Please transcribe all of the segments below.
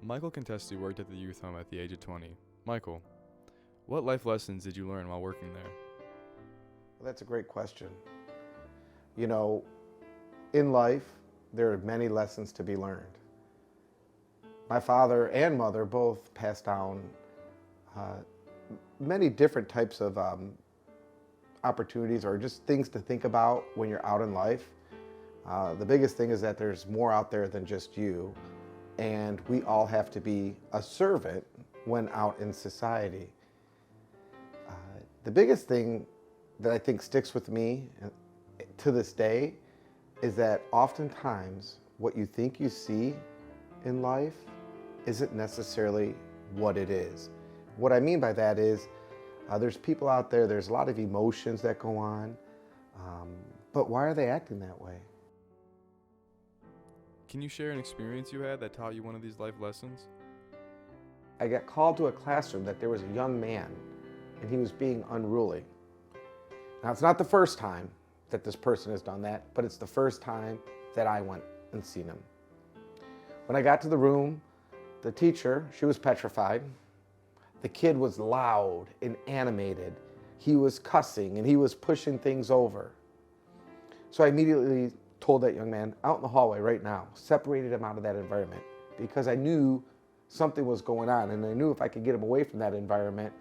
Michael Contesti worked at the youth home at the age of 20. Michael, what life lessons did you learn while working there? Well, that's a great question. You know, in life, there are many lessons to be learned. My father and mother both passed down many different types of opportunities or just things to think about when you're out in life. The biggest thing is that there's more out there than just you, and we all have to be a servant when out in society. The biggest thing that I think sticks with me to this day is that oftentimes what you think you see in life isn't necessarily what it is. What I mean by that is there's people out there, there's a lot of emotions that go on, but why are they acting that way? Can you share an experience you had that taught you one of these life lessons? I got called to a classroom that there was a young man and he was being unruly. Now, it's not the first time that this person has done that, but it's the first time that I went and seen him. When I got to the room, the teacher, she was petrified. The kid was loud and animated. He was cussing and he was pushing things over. So I immediately told that young man, out in the hallway right now, separated him out of that environment because I knew something was going on, and I knew if I could get him away from that environment,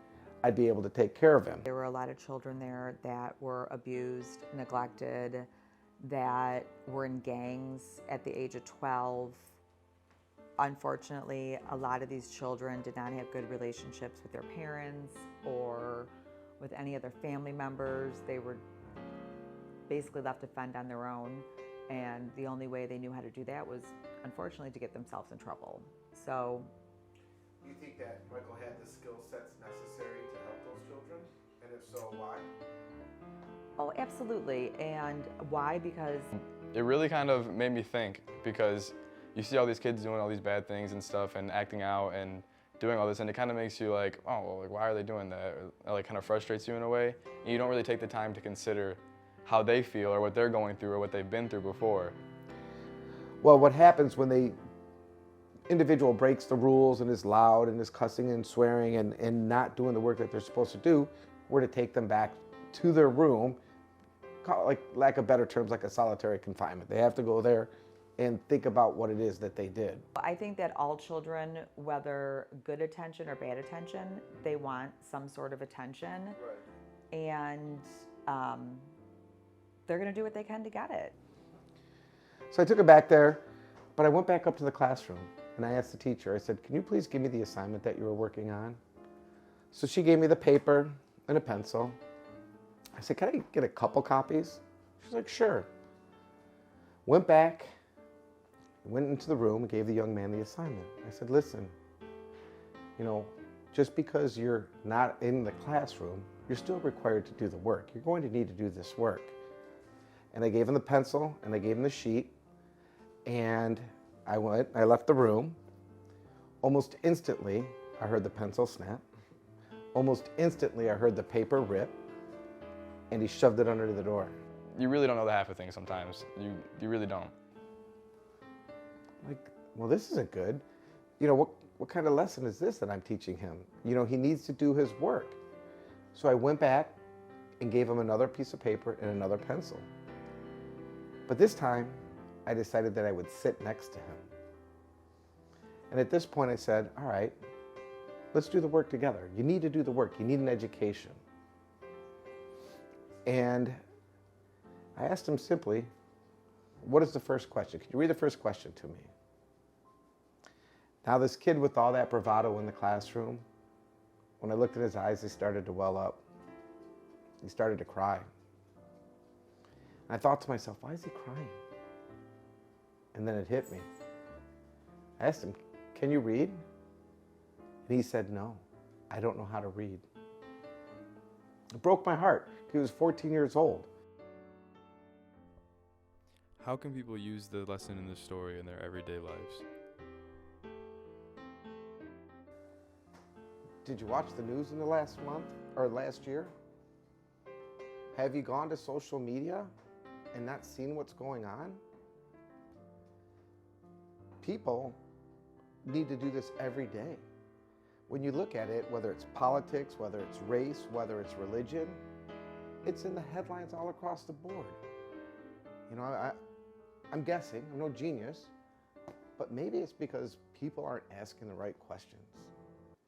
I'd be able to take care of him. There were a lot of children there that were abused, neglected, that were in gangs at the age of 12. Unfortunately, a lot of these children did not have good relationships with their parents or with any other family members. They were basically left to fend on their own, and the only way they knew how to do that was, unfortunately, to get themselves in trouble. So, Do you think that Michael had the skill sets necessary to help those children? And if so, why? oh, absolutely. And why? Because It really kind of made me think, because you see all these kids doing all these bad things and stuff and acting out and doing all this, and it kind of makes you like, oh, well, like, why are they doing that? Or, like, kind of frustrates you in a way. And you don't really take the time to consider how they feel or what they're going through or what they've been through before. Well, what happens when the individual breaks the rules and is loud and is cussing and swearing and not doing the work that they're supposed to do, we're to take them back to their room, call it, like, lack of better terms, like a solitary confinement. They have to go there and think about what it is that they did. I think that all children, whether good attention or bad attention, they want some sort of attention. Right. And they're going to do what they can to get it. So I took it back there, but I went back up to the classroom and I asked the teacher, I said, can you please give me the assignment that you were working on? So she gave me the paper and a pencil. I said, can I get a couple copies? She's like, sure. Went back, went into the room and gave the young man the assignment. I said, listen, you know, just because you're not in the classroom, you're still required to do the work. You're going to need to do this work. And I gave him the pencil and I gave him the sheet, and I left the room. Almost instantly, I heard the pencil snap. Almost instantly, I heard the paper rip, and he shoved it under the door. You really don't know the half of things sometimes. You really don't. Like, well, this isn't good. You know, what kind of lesson is this that I'm teaching him? You know, he needs to do his work. So I went back and gave him another piece of paper and another pencil. But this time, I decided that I would sit next to him. And at this point I said, all right, let's do the work together. You need to do the work. You need an education. And I asked him simply, what is the first question? Can you read the first question to me? Now this kid, with all that bravado in the classroom, when I looked in his eyes, they started to well up. He started to cry. And I thought to myself, why is he crying? And then it hit me. I asked him, can you read? And he said, no, I don't know how to read. It broke my heart. He was 14 years old. How can people use the lesson in this story in their everyday lives? Did you watch the news in the last month or last year? Have you gone to social media and not seen what's going on? People need to do this every day. When you look at it, whether it's politics, whether it's race, whether it's religion, it's in the headlines all across the board. You know, I'm guessing, I'm no genius, but maybe it's because people aren't asking the right questions.